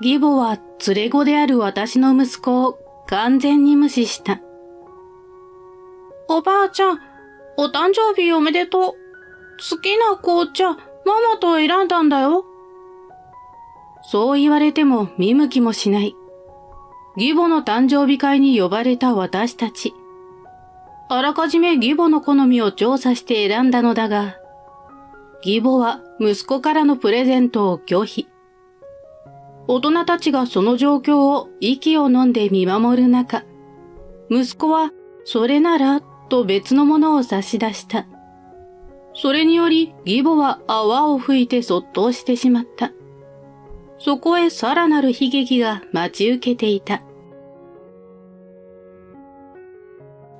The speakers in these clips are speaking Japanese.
義母は連れ子である私の息子を完全に無視した。おばあちゃん、お誕生日おめでとう。好きな紅茶、ママと選んだんだよ。そう言われても見向きもしない。義母の誕生日会に呼ばれた私たち。あらかじめ義母の好みを調査して選んだのだが、義母は息子からのプレゼントを拒否。大人たちがその状況を息を飲んで見守る中、息子はそれならと別のものを差し出した。それにより義母は泡を吹いてそっとしてしまった。そこへさらなる悲劇が待ち受けていた。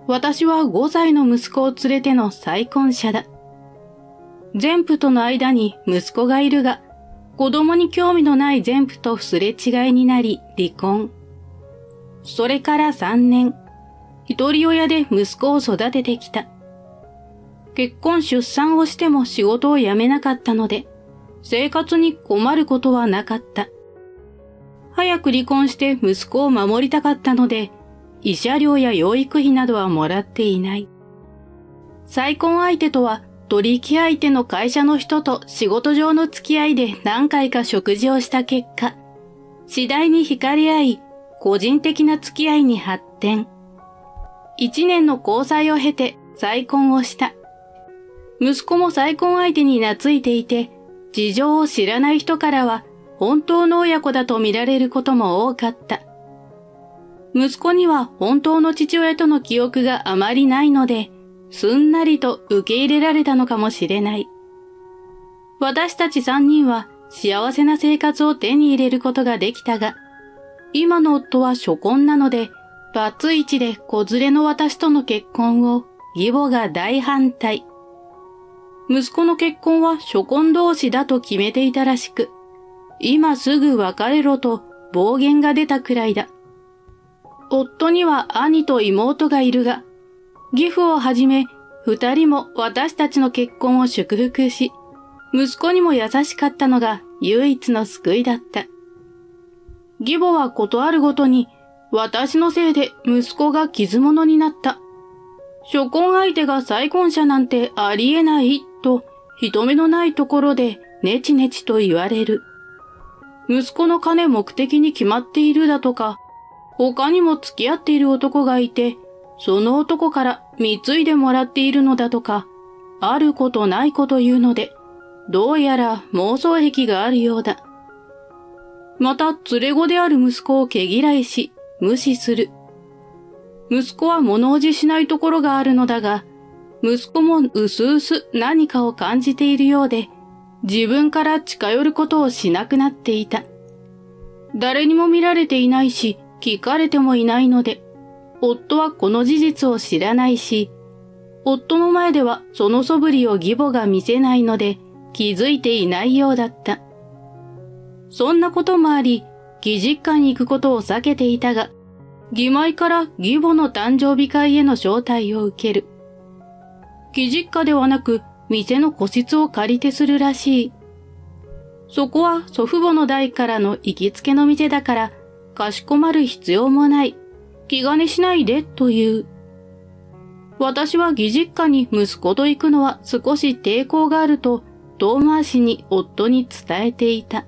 私は5歳の息子を連れての再婚者だ。前夫との間に息子がいるが、子供に興味のない前夫とすれ違いになり離婚。それから3年、一人親で息子を育ててきた。結婚出産をしても仕事を辞めなかったので、生活に困ることはなかった。早く離婚して息子を守りたかったので、慰謝料や養育費などはもらっていない。再婚相手とは取引相手の会社の人と仕事上の付き合いで何回か食事をした結果、次第に惹かれ合い、個人的な付き合いに発展。1年の交際を経て再婚をした。息子も再婚相手に懐いていて、事情を知らない人からは本当の親子だと見られることも多かった。息子には本当の父親との記憶があまりないので、すんなりと受け入れられたのかもしれない。私たち3人は幸せな生活を手に入れることができたが、今の夫は初婚なので、バツイチで子連れの私との結婚を義母が大反対。息子の結婚は初婚同士だと決めていたらしく、今すぐ別れろと暴言が出たくらいだ。夫には兄と妹がいるが、義父をはじめ2人も私たちの結婚を祝福し、息子にも優しかったのが唯一の救いだった。義母はことあるごとに、私のせいで息子が傷物になった。初婚相手が再婚者なんてありえないと人目のないところでネチネチと言われる。息子の金目的に決まっているだとか、他にも付き合っている男がいて、その男から貢いでもらっているのだとか、あることないこと言うので、どうやら妄想癖があるようだ。また連れ子である息子を毛嫌いし、無視する。息子は物おじしないところがあるのだが、息子もうすうす何かを感じているようで、自分から近寄ることをしなくなっていた。誰にも見られていないし、聞かれてもいないので、夫はこの事実を知らないし、夫の前ではその素振りを義母が見せないので、気づいていないようだった。そんなこともあり、義実家に行くことを避けていたが、義妹から義母の誕生日会への招待を受ける。義実家ではなく、店の個室を借りてするらしい。そこは祖父母の代からの行きつけの店だから、かしこまる必要もない。気兼ねしないで、という。私は義実家に息子と行くのは少し抵抗があると、遠回しに夫に伝えていた。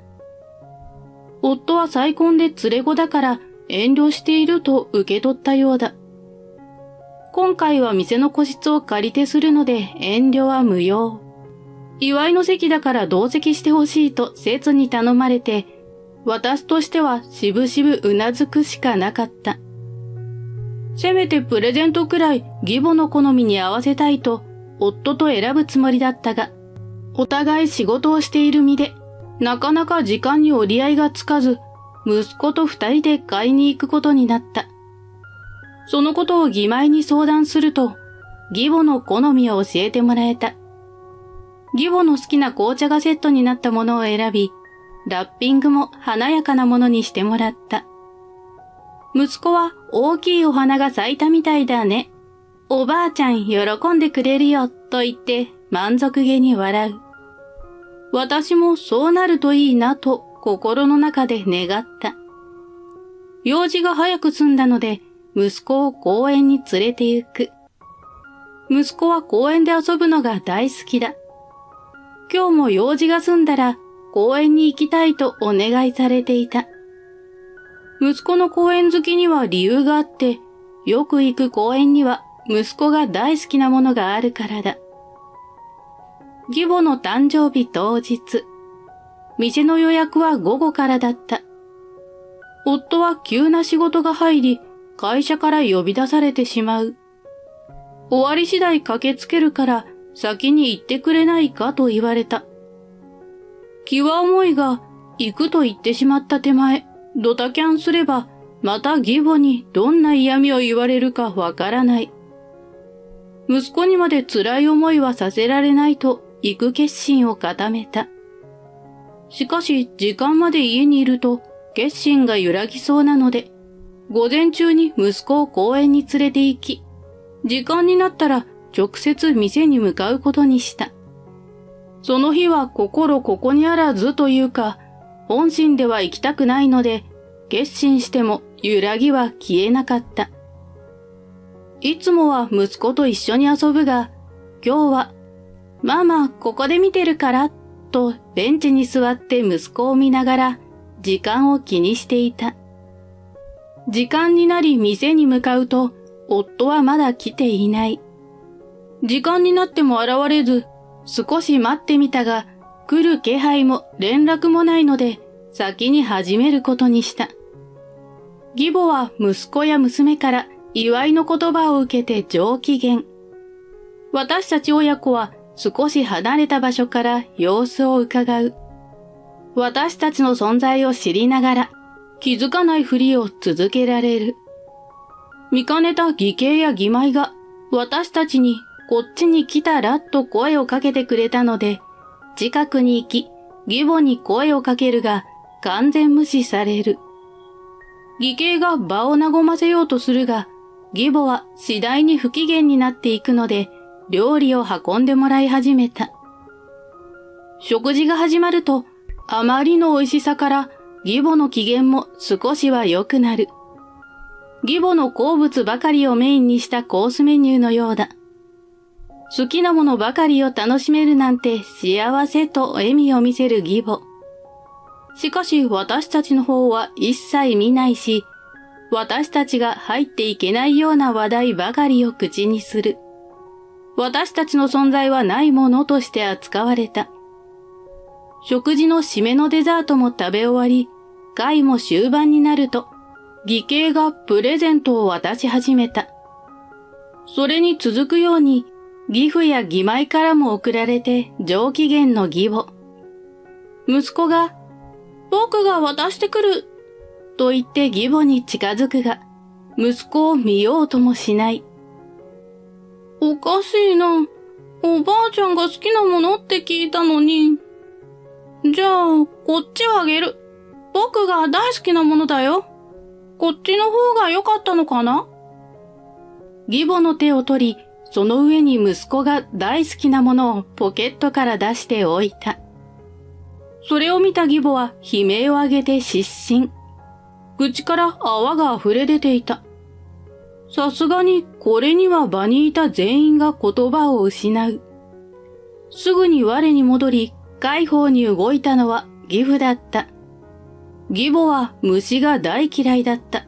夫は再婚で連れ子だから遠慮していると受け取ったようだ。今回は店の個室を借りてするので遠慮は無用。祝いの席だから同席してほしいと切に頼まれて、私としてはしぶしぶうなずくしかなかった。せめてプレゼントくらい義母の好みに合わせたいと夫と選ぶつもりだったが、お互い仕事をしている身で、なかなか時間に折り合いがつかず、息子と2人で買いに行くことになった。そのことを義妹に相談すると、義母の好みを教えてもらえた。義母の好きな紅茶がセットになったものを選び、ラッピングも華やかなものにしてもらった。息子は大きいお花が咲いたみたいだね。おばあちゃん喜んでくれるよ、と言って満足げに笑う。私もそうなるといいなと心の中で願った。用事が早く済んだので、息子を公園に連れて行く。息子は公園で遊ぶのが大好きだ。今日も用事が済んだら公園に行きたいとお願いされていた。息子の公園好きには理由があって、よく行く公園には息子が大好きなものがあるからだ。義母の誕生日当日、店の予約は午後からだった。夫は急な仕事が入り、会社から呼び出されてしまう。終わり次第駆けつけるから先に行ってくれないかと言われた。気は重いが、行くと言ってしまった手前、ドタキャンすれば、また義母にどんな嫌味を言われるかわからない。息子にまで辛い思いはさせられないと行く決心を固めた。しかし時間まで家にいると決心が揺らぎそうなので、午前中に息子を公園に連れて行き、時間になったら直接店に向かうことにした。その日は心ここにあらずというか、本心では行きたくないので、決心しても揺らぎは消えなかった。いつもは息子と一緒に遊ぶが、今日は、ママここで見てるから、とベンチに座って息子を見ながら、時間を気にしていた。時間になり店に向かうと、夫はまだ来ていない。時間になっても現れず、少し待ってみたが、来る気配も連絡もないので、先に始めることにした。義母は息子や娘から祝いの言葉を受けて上機嫌。私たち親子は少し離れた場所から様子を伺う。私たちの存在を知りながら、気づかないふりを続けられる。見かねた義兄や義妹が私たちにこっちに来たらと声をかけてくれたので、近くに行き、義母に声をかけるが完全無視される。義兄が場を和ませようとするが、義母は次第に不機嫌になっていくので、料理を運んでもらい始めた。食事が始まると、あまりの美味しさから義母の機嫌も少しは良くなる。義母の好物ばかりをメインにしたコースメニューのようだ。好きなものばかりを楽しめるなんて幸せと笑みを見せる義母。しかし私たちの方は一切見ないし、私たちが入っていけないような話題ばかりを口にする。私たちの存在はないものとして扱われた。食事の締めのデザートも食べ終わり、会も終盤になると、義兄がプレゼントを渡し始めた。それに続くように、義父や義妹からも送られて上機嫌の義母。息子が、僕が渡してくる、と言って義母に近づくが、息子を見ようともしない。おかしいな。おばあちゃんが好きなものって聞いたのに。じゃあ、こっちをあげる。僕が大好きなものだよ。こっちの方が良かったのかな？義母の手を取り、その上に息子が大好きなものをポケットから出しておいた。それを見た義母は悲鳴を上げて失神。口から泡が溢れ出ていた。さすがにこれには場にいた全員が言葉を失う。すぐに我に戻り、介抱に動いたのは義父だった。義母は虫が大嫌いだった。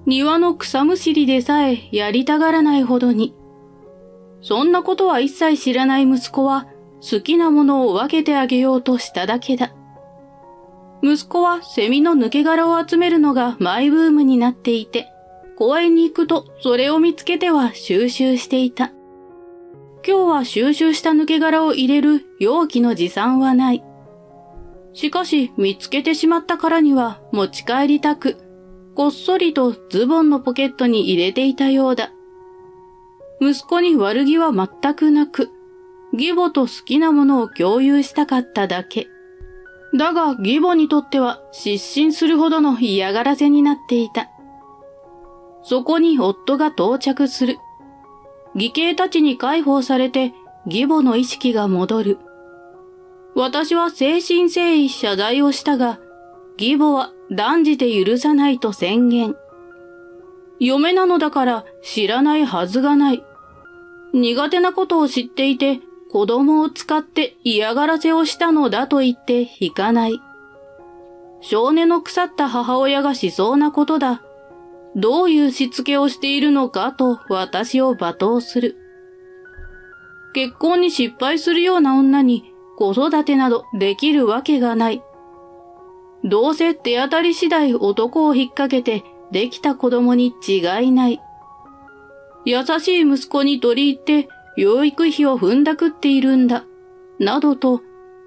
庭の草むしりでさえやりたがらないほどに。そんなことは一切知らない息子は好きなものを分けてあげようとしただけだ。息子はセミの抜け殻を集めるのがマイブームになっていて、公園に行くとそれを見つけては収集していた。今日は収集した抜け殻を入れる容器の持参はない。しかし見つけてしまったからには持ち帰りたく、こっそりとズボンのポケットに入れていたようだ。息子に悪気は全くなく、義母と好きなものを共有したかっただけ。だが義母にとっては失神するほどの嫌がらせになっていた。そこに夫が到着する。義兄たちに介抱されて義母の意識が戻る。私は誠心誠意謝罪をしたが、義母は断じて許さないと宣言。嫁なのだから知らないはずがない。苦手なことを知っていて子供を使って嫌がらせをしたのだと言って引かない。性根の腐った母親がしそうなことだ。どういうしつけをしているのかと私を罵倒する。結婚に失敗するような女に子育てなどできるわけがない。どうせ手当たり次第男を引っ掛けてできた子供に違いない。優しい息子に取り入って養育費を踏んだくっているんだ。などと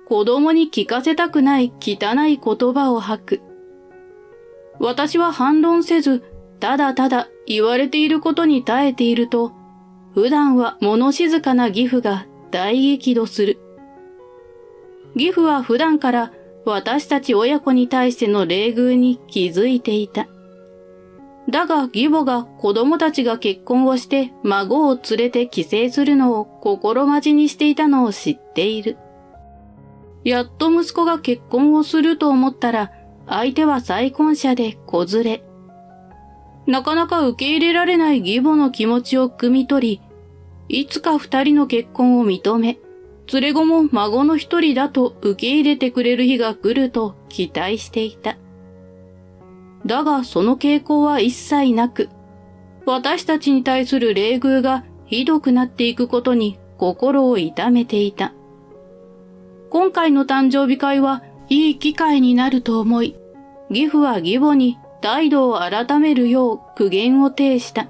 子供に聞かせたくない汚い言葉を吐く。私は反論せず、ただただ言われていることに耐えていると、普段は物静かな義父が大激怒する。義父は普段から私たち親子に対しての冷遇に気づいていた。だが義母が子供たちが結婚をして孫を連れて帰省するのを心待ちにしていたのを知っている。やっと息子が結婚をすると思ったら、相手は再婚者で子連れ。なかなか受け入れられない義母の気持ちを汲み取り、いつか二人の結婚を認め、連れ子も孫の一人だと受け入れてくれる日が来ると期待していた。だがその傾向は一切なく、私たちに対する冷遇がひどくなっていくことに心を痛めていた。今回の誕生日会はいい機会になると思い、義父は義母に態度を改めるよう苦言を呈した。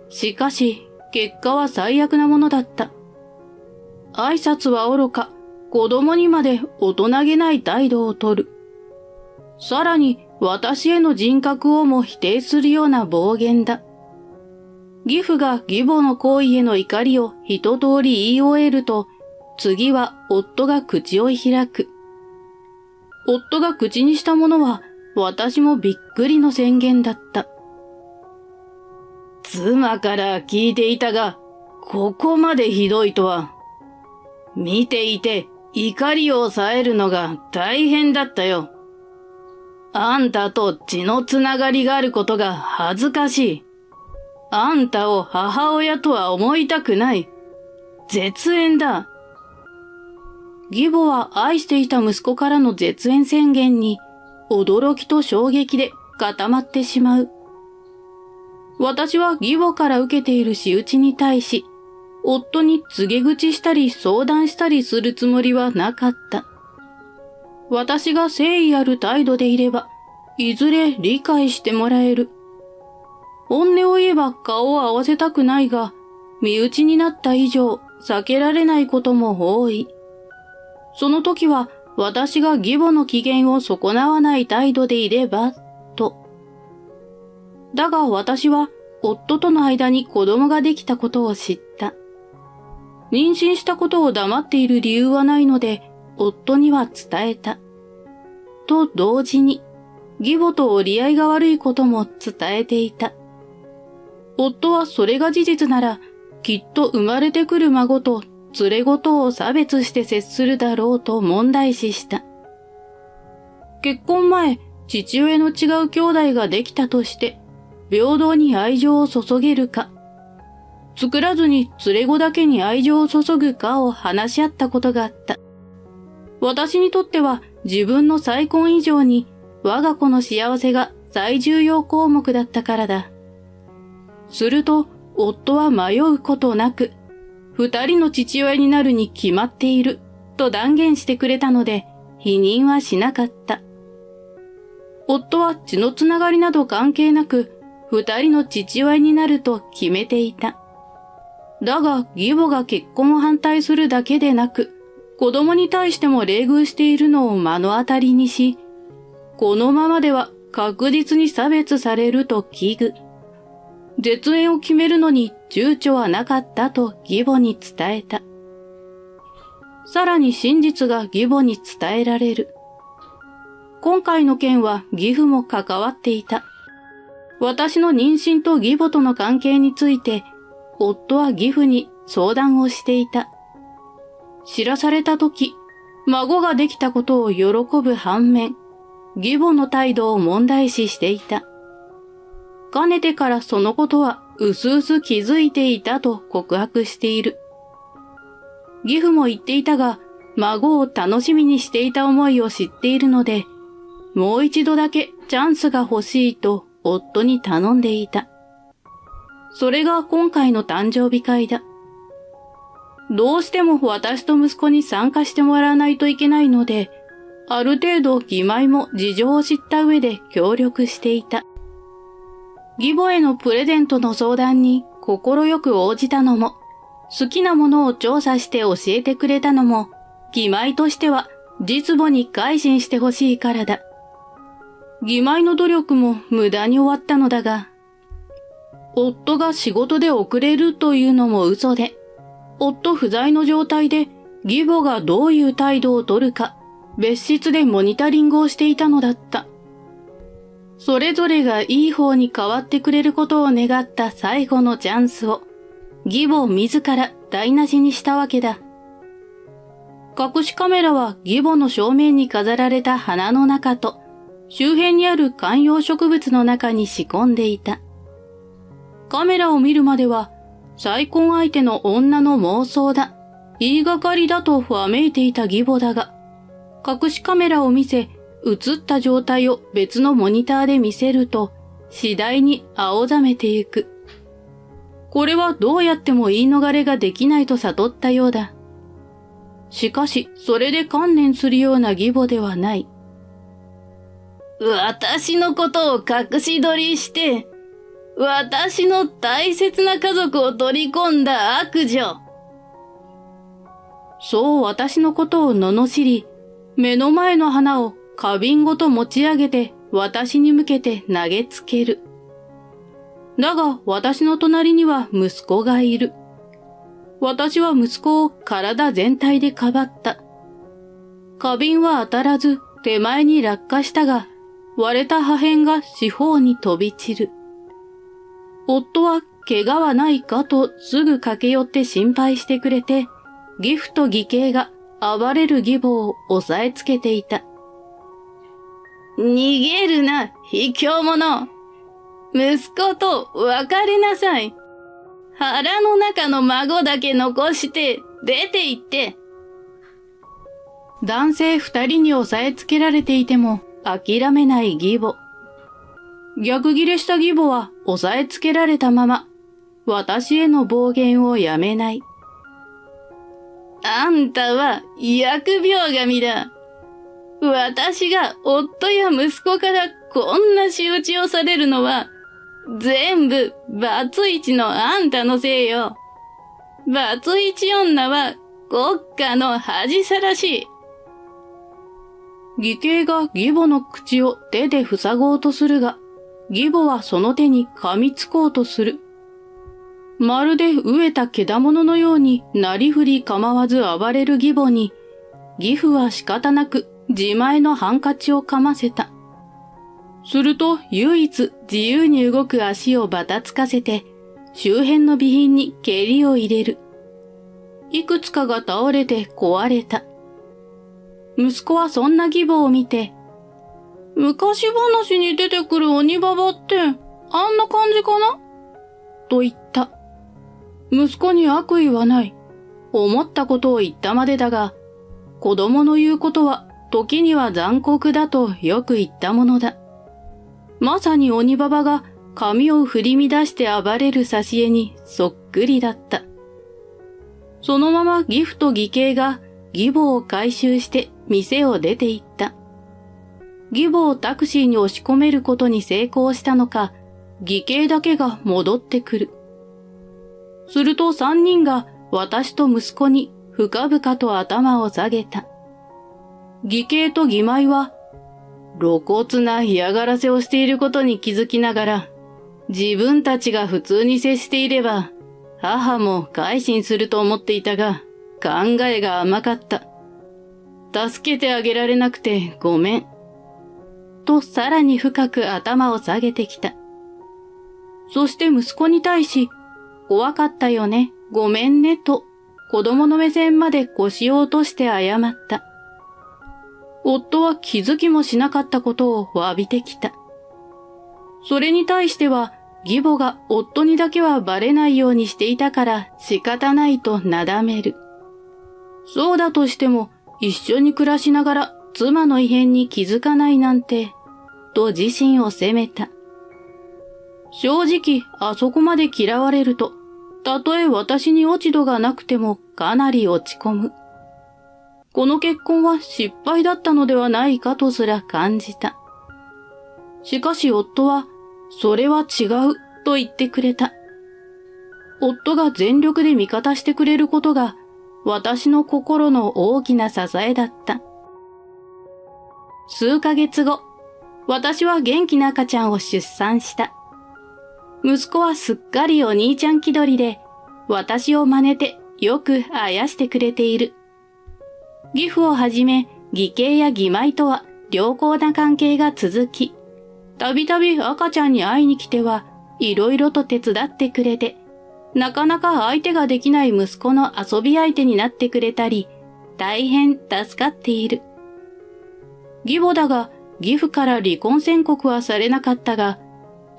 しかし、結果は最悪なものだった。挨拶は愚か、子供にまで大人げない態度をとる。さらに、私への人格をも否定するような暴言だ。義父が義母の行為への怒りを一通り言い終えると、次は夫が口を開く。夫が口にしたものは、私もびっくりの宣言だった。妻から聞いていたが、ここまでひどいとは。見ていて怒りを抑えるのが大変だったよ。あんたと血のつながりがあることが恥ずかしい。あんたを母親とは思いたくない。絶縁だ。義母は愛していた息子からの絶縁宣言に驚きと衝撃で固まってしまう。私は義母から受けている仕打ちに対し、夫に告げ口したり相談したりするつもりはなかった。私が誠意ある態度でいれば、いずれ理解してもらえる。本音を言えば顔を合わせたくないが、身内になった以上避けられないことも多い。その時は私が義母の機嫌を損なわない態度でいれば、と。だが私は夫との間に子供ができたことを知った。妊娠したことを黙っている理由はないので、夫には伝えた。と同時に、義母と折り合いが悪いことも伝えていた。夫はそれが事実なら、きっと生まれてくる孫と連れ子とを差別して接するだろうと問題視した。結婚前、父親の違う兄弟ができたとして、平等に愛情を注げるか、作らずに連れ子だけに愛情を注ぐかを話し合ったことがあった。私にとっては自分の再婚以上に我が子の幸せが最重要項目だったからだ。すると夫は迷うことなく、二人の父親になるに決まっていると断言してくれたので否認はしなかった。夫は血のつながりなど関係なく二人の父親になると決めていた。だが義母が結婚を反対するだけでなく、子供に対しても冷遇しているのを目の当たりにし、このままでは確実に差別されると危惧。絶縁を決めるのに躊躇はなかったと義母に伝えた。さらに真実が義母に伝えられる。今回の件は義父も関わっていた。私の妊娠と義母との関係について、夫は義父に相談をしていた。知らされたとき、孫ができたことを喜ぶ反面、義母の態度を問題視していた。かねてからそのことはうすうす気づいていたと告白している。義父も言っていたが、孫を楽しみにしていた思いを知っているので、もう一度だけチャンスが欲しいと夫に頼んでいた。それが今回の誕生日会だ。どうしても私と息子に参加してもらわないといけないので、ある程度義妹も事情を知った上で協力していた。義母へのプレゼントの相談に快く応じたのも、好きなものを調査して教えてくれたのも、義妹としては実母に改心してほしいからだ。義妹の努力も無駄に終わったのだが、夫が仕事で遅れるというのも嘘で、夫不在の状態で義母がどういう態度を取るか、別室でモニタリングをしていたのだった。それぞれがいい方に変わってくれることを願った最後のチャンスを、義母自ら台無しにしたわけだ。隠しカメラは義母の正面に飾られた花の中と、周辺にある観葉植物の中に仕込んでいた。カメラを見るまでは、再婚相手の女の妄想だ、言いがかりだとわめいていた義母だが、隠しカメラを見せ、映った状態を別のモニターで見せると、次第に青ざめてゆく。これはどうやっても言い逃れができないと悟ったようだ。しかし、それで観念するような義母ではない。私のことを隠し撮りして、私の大切な家族を取り込んだ悪女。そう私のことを罵り、目の前の花を花瓶ごと持ち上げて私に向けて投げつける。だが私の隣には息子がいる。私は息子を体全体でかばった。花瓶は当たらず手前に落下したが、割れた破片が四方に飛び散る。夫は怪我はないかとすぐ駆け寄って心配してくれて、義父と義兄が暴れる義母を押さえつけていた。逃げるな、卑怯者。息子と別れなさい。腹の中の孫だけ残して出て行って。男性二人に押さえつけられていても諦めない義母。逆ギレした義母は押さえつけられたまま、私への暴言をやめない。あんたは疫病神だ。私が夫や息子からこんな仕打ちをされるのは、全部バツイチのあんたのせいよ。バツイチ女は国家の恥さらし。義兄が義母の口を手で塞ごうとするが、義母はその手に噛みつこうとする。まるで飢えた獣のようになりふり構わず暴れる義母に、義父は仕方なく自前のハンカチをかませた。すると唯一自由に動く足をばたつかせて、周辺の備品に蹴りを入れる。いくつかが倒れて壊れた。息子はそんな義母を見て、昔話に出てくる鬼ババってあんな感じかなと言った。息子に悪意はない。思ったことを言ったまでだが、子供の言うことは時には残酷だとよく言ったものだ。まさに鬼ババが髪を振り乱して暴れる挿絵にそっくりだった。そのまま義父と義兄が義母を回収して店を出て行った。義母をタクシーに押し込めることに成功したのか、義兄だけが戻ってくる。すると三人が私と息子に深々と頭を下げた。義兄と義妹は、露骨な嫌がらせをしていることに気づきながら、自分たちが普通に接していれば、母も改心すると思っていたが、考えが甘かった。助けてあげられなくてごめん。とさらに深く頭を下げてきた。そして息子に対し、怖かったよね、ごめんねと、子供の目線まで腰を落として謝った。夫は気づきもしなかったことを詫びてきた。それに対しては、義母が夫にだけはバレないようにしていたから仕方ないとなだめる。そうだとしても、一緒に暮らしながら妻の異変に気づかないなんて、と自身を責めた。正直、あそこまで嫌われると、たとえ私に落ち度がなくてもかなり落ち込む。この結婚は失敗だったのではないかとすら感じた。しかし夫は、それは違うと言ってくれた。夫が全力で味方してくれることが、私の心の大きな支えだった。数ヶ月後、私は元気な赤ちゃんを出産した。息子はすっかりお兄ちゃん気取りで、私を真似てよくあやしてくれている。義父をはじめ、義兄や義妹とは良好な関係が続き、たびたび赤ちゃんに会いに来てはいろいろと手伝ってくれて、なかなか相手ができない息子の遊び相手になってくれたり、大変助かっている。義母だが、義父から離婚宣告はされなかったが、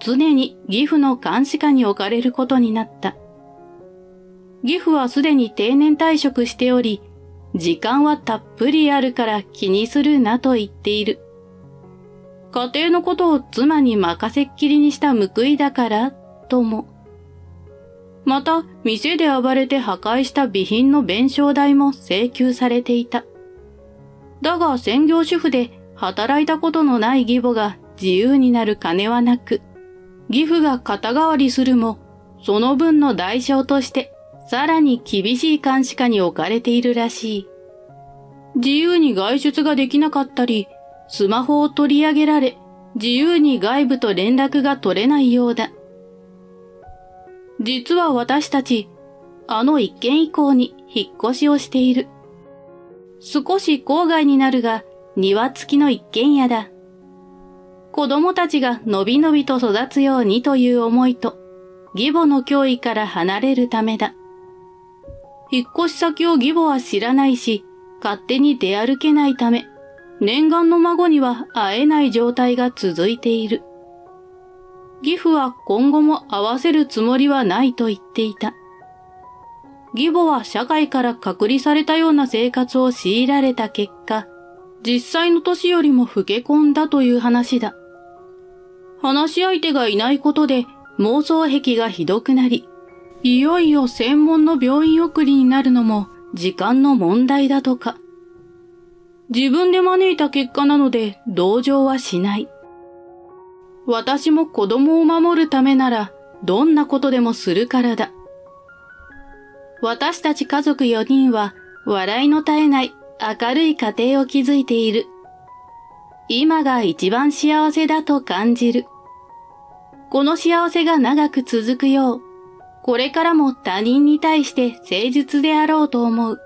常に義父の監視下に置かれることになった。義父はすでに定年退職しており、時間はたっぷりあるから気にするなと言っている。家庭のことを妻に任せっきりにした報いだから、とも。また、店で暴れて破壊した備品の弁償代も請求されていた。だが専業主婦で働いたことのない義母が自由になる金はなく、義父が肩代わりするも、その分の代償として、さらに厳しい監視下に置かれているらしい。自由に外出ができなかったり、スマホを取り上げられ、自由に外部と連絡が取れないようだ。実は私たち、あの一軒以降に引っ越しをしている。少し郊外になるが、庭付きの一軒家だ。子供たちがのびのびと育つようにという思いと、義母の脅威から離れるためだ。引っ越し先を義母は知らないし、勝手に出歩けないため、念願の孫には会えない状態が続いている。義父は今後も会わせるつもりはないと言っていた。義母は社会から隔離されたような生活を強いられた結果、実際の年よりも老け込んだという話だ。話し相手がいないことで妄想癖がひどくなり、いよいよ専門の病院送りになるのも時間の問題だとか。自分で招いた結果なので同情はしない。私も子供を守るためならどんなことでもするからだ。私たち家族4人は笑いの絶えない明るい家庭を築いている。今が一番幸せだと感じる。この幸せが長く続くよう、これからも他人に対して誠実であろうと思う。